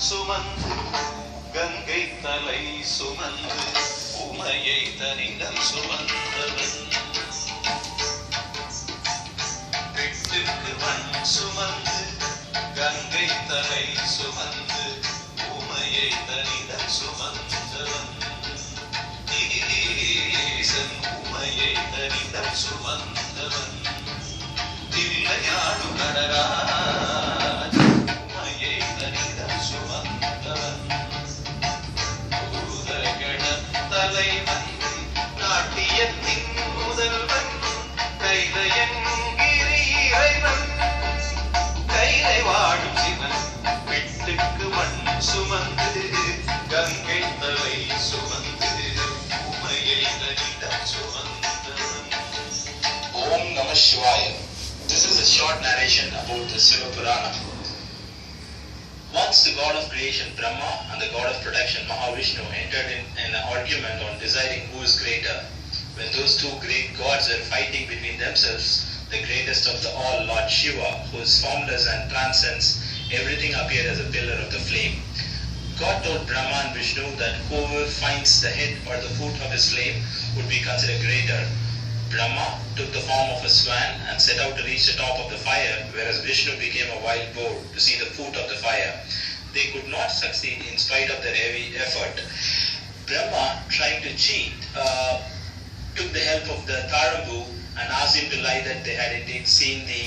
சுமந்து கங்கை தலை சுமந்து உமையை தனிடம் சுமந்தவன் வெட்டுக்கு மண் சுமந்து கங்கை தலை சுமந்து உமையை தனிடம் சுமந்தவன் ஈசன் உமையை தனிடம் சுமந்தவன் தில்லையாடு நடராஜ உமையை தனிடம் சுமந்தவன் பூதகண தலைவன் நாட்டியத்தின் முதல்வன் கைலையங்கிரி இறைவன் கைலை வாழும் சிவன் வெட்டுக்கு மண் சுமந்து கங்கை தலை சுமந்து உமையை தனிடம் சுமந்தவன். Om Namah Shivaya. This is a short narration about the Shivapuranam. Once the god of creation Brahma and the god of protection Mahavishnu entered in an argument on deciding who is greater. When those two great gods were fighting between themselves, the greatest of the all, Lord Shiva, who is formless and transcends everything, appeared as a pillar of the flame. God told Brahma and Vishnu that whoever finds the head or the foot of his flame would be considered greater. Brahma took the form of a swan and set out to reach the top of the fire, whereas Vishnu became a wild boar to see the foot of the fire. They could not succeed in spite of their heavy effort. Brahma, trying to cheat, took the help of the Tarambu and asked him to lie that they had indeed seen the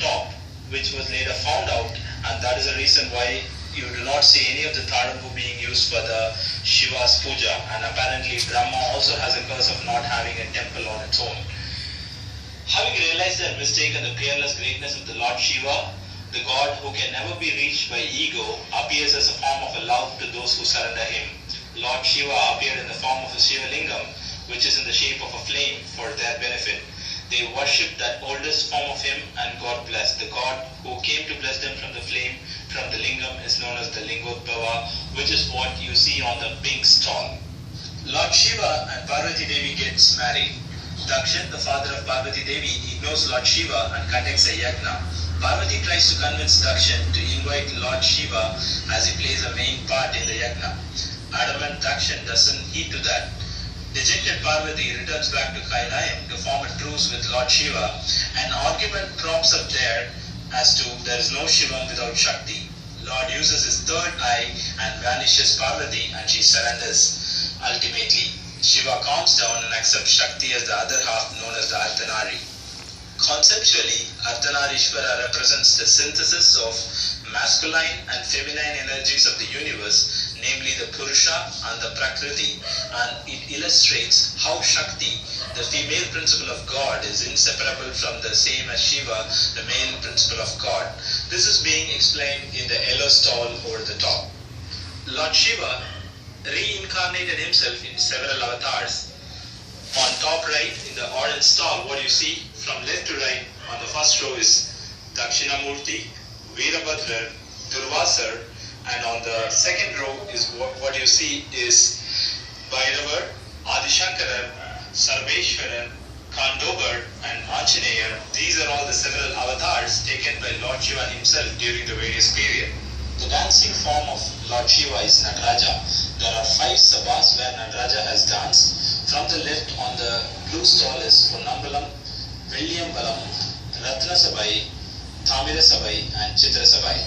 top, which was later found out, and that is the reason why you do not see any of the Tarambu being used for the Shiva's puja, and apparently Brahma also has a curse of not having a temple on its own. Having realized their mistake and the peerless greatness of the Lord Shiva, the god who can never be reached by ego appears as a form of a love to those who surrender him. Lord Shiva appeared in the form of a Shiva lingam, which is in the shape of a flame for their benefit. They worshipped that oldest form of him and got blessed. The god who came to bless them from the flame, from the lingam, is known as the Lingodbhava, which is what you see on the pink stall. Lord Shiva and Parvati Devi gets married. Dakshin, the father of Parvati Devi, ignores Lord Shiva and conducts a yagna. Parvati tries to convince Dakshin to invite Lord Shiva as he plays a main part in the yagna. Adamant Dakshin doesn't heed to that. Dejected Parvati returns back to Kailash to form a truce with Lord Shiva. An argument prompts up there as to there is no Shivam without Shakti. Lord uses his third eye and vanishes Parvati, and she surrenders. Ultimately, Shiva calms down and accepts Shakti as the other half, known as the Ardhanari. Conceptually, Ardhanarishvara represents the synthesis of masculine and feminine energies of the universe, namely the Purusha and the Prakriti, and it illustrates how Shakti, the female principle of God, is inseparable from the same as Shiva, the male principle of God. This is being explained in the yellow stall over the top. Lord Shiva reincarnated himself in several avatars. On top right, in the orange stall, what you see from left to right on the first row is Dakshinamurti, Veerabhadra, Durvasar, and on the second row is what you see is Bhairavar, Adishankarar, Sarveshwarar, Kandobar, and Anjaneya. These are all the several avatars taken by Lord Shiva himself during the various periods. The dancing form of Lord Shiva is Nataraja. There are 5 sabhas where Nataraja has danced. From the left on the blue stall is Ponnambalam, Velliyambalam, Ratna Sabai, Thamira Sabai, and Chitra Sabai.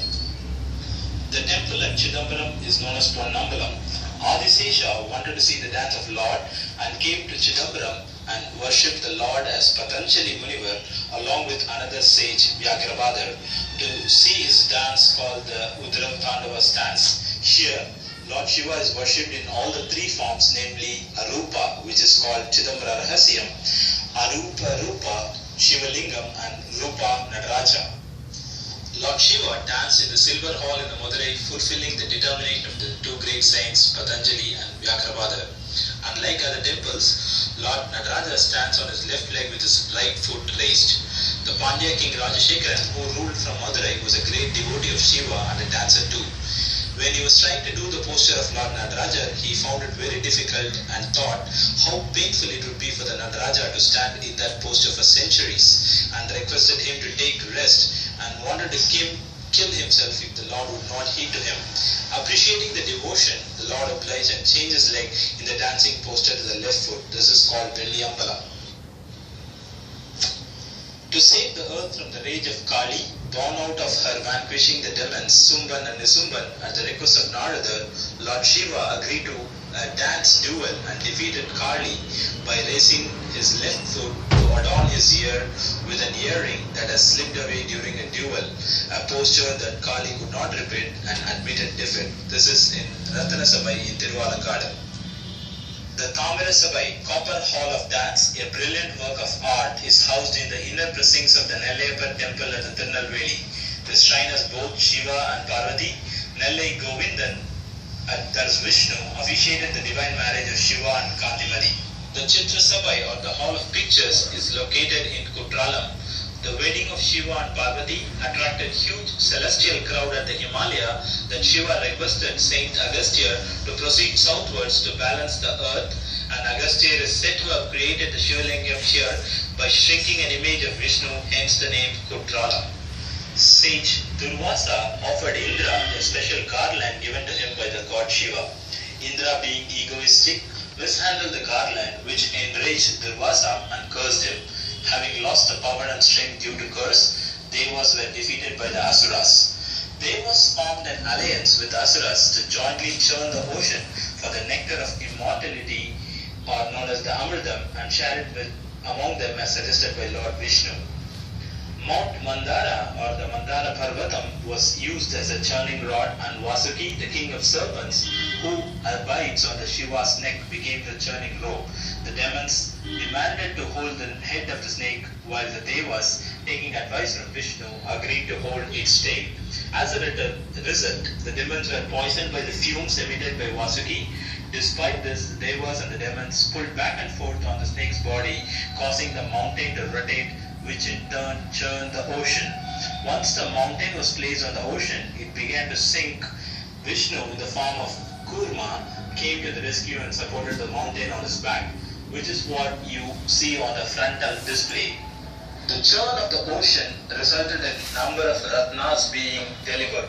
The temple at Chidambaram is known as Ponnambalam. Adisesha wanted to see the dance of Lord and came to Chidambaram and worshipped the Lord as Patanjali Munivar along with another sage, Vyagrabhadar, to see his dance called the Udram Tandava stance. Here, Lord Shiva is worshipped in all the 3 forms, namely Arupa, which is called Chidambara Rahasyam, Arupa Rupa, Shiva Lingam, and Rupa Nataraja. Lord Shiva danced in the silver hall in the Madurai, fulfilling the determination of the 2 great saints, Patanjali and Vyagrabhadar. Unlike other temples, Lord Nataraja stands on his left leg with his right foot raised. The Pandya king Rajashekharan, who ruled from Madurai, was a great devotee of Shiva and a dancer too. When he was trying to do the posture of Lord Nataraja, he found it very difficult and thought how painful it would be for the Nataraja to stand in that posture for centuries, and requested him to take rest and wanted to kill himself if the Lord would not heed to him. Appreciating the devotion, the Lord obliged and changed his leg in the dancing posture to the left foot. This is called Velliyambala. To save the earth from the rage of Kali, born out of her vanquishing the demons Sumban and Nisumban, at the request of Narada, Lord Shiva agreed to a dance duel and defeated Kali by raising his left foot to adorn his ear with an earring that has slipped away during a duel, a posture that Kali could not repeat and admitted defeat. This is in Ratana Sabai in Tiruvalakadu. The Tamira Sabai, Copper Hall of Dance, a brilliant work of art, is housed in the inner precincts of the Nellapar temple at the Tirunelveli. The shrine has both Shiva and Parvati. Nellai Govindan, that's Vishnu, officiated the divine marriage of Shiva and Kantimari. The Chitra Sabai, or the Hall of Pictures, is located in Kutralam. The wedding of Shiva and Parvati attracted huge celestial crowd at the Himalaya that Shiva requested Saint Agastya to proceed southwards to balance the earth, and Agastya is said to have created the Shivalingam here by shrinking an image of Vishnu, hence the name Kutrala. Sage Durvasa offered Indra a special garland given to him by the god Shiva. Indra, being egoistic, mishandled the garland, which enraged Durvasa and cursed him. Having lost the power and strength due to curse, Devas were defeated by the Asuras. Devas formed an alliance with the Asuras to jointly churn the ocean for the nectar of immortality, or known as the Amritam, and share it among them as suggested by Lord Vishnu. Mount Mandara, or the Mandara parvatham, was used as a churning rod, and Vasuki, the king of serpents, who abides on the Shiva's neck, became the churning rope. The demons demanded to hold the head of the snake, while the Devas, taking advice from Vishnu, agreed to hold its tail. As a result, the demons were poisoned by the fumes emitted by Vasuki. Despite this, the Devas and the demons pulled back and forth on the snake's body, causing the mountain to rotate, which in turn churned the ocean. Once the mountain was placed on the ocean, it began to sink. Vishnu, in the form of Kurma, came to the rescue and supported the mountain on his back, which is what you see on the frontal display. The churn of the ocean resulted in a number of ratnas being delivered,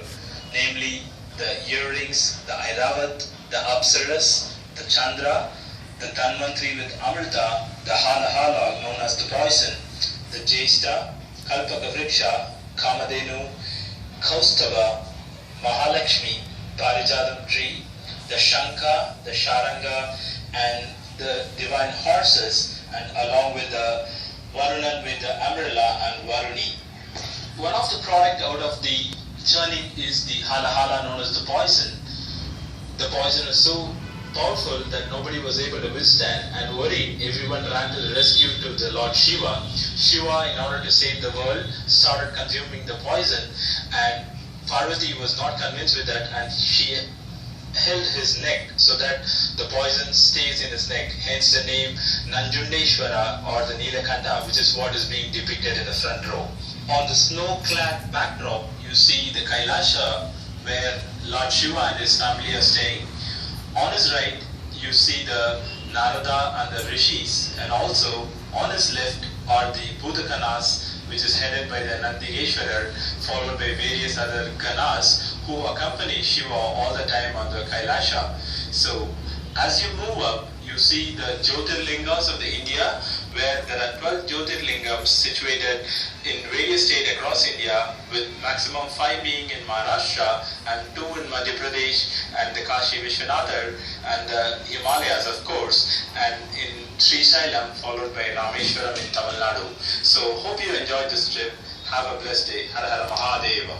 namely the earrings, the Airavat, the Apsaras, the Chandra, the Dhanvantri with Amrita, the Hala known as the poison, the Jesta, Kalpaka Vriksha, Kamadenu, Kaustava, Mahalakshmi, Parijadam tree, the Shanka, the Sharanga, and the divine horses, and along with the Varunan with the umbrella and Varuni. One of the product out of the churning is the Hala known as the poison. The poison is so powerful that nobody was able to withstand, and worried, everyone ran to the rescue to the Lord Shiva. Shiva, in order to save the world, started consuming the poison, and Parvati was not convinced with that, and she held his neck so that the poison stays in his neck, hence the name Nanjundeshwara or the Nilakanta, which is what is being depicted in the front row. On the snow-clad backdrop, you see the Kailasha where Lord Shiva and his family are staying. On his right, you see the Narada and the Rishis, and also on his left are the Bhutaganas, which is headed by the Nandigeshwarar, followed by various other Ganas who accompany Shiva all the time on the Kailasha. So, as you move up, you see the Jyotirlingas of the India, where there are 12 Jyotirlingams situated in various states across India, with maximum 5 being in Maharashtra and 2 in Madhya Pradesh and the Kashi Vishwanathar and the Himalayas, of course, and in Srisailam, followed by Rameshwaram in Tamil Nadu. So hope you enjoyed this trip. Have a blessed day. Har Har Mahadeva.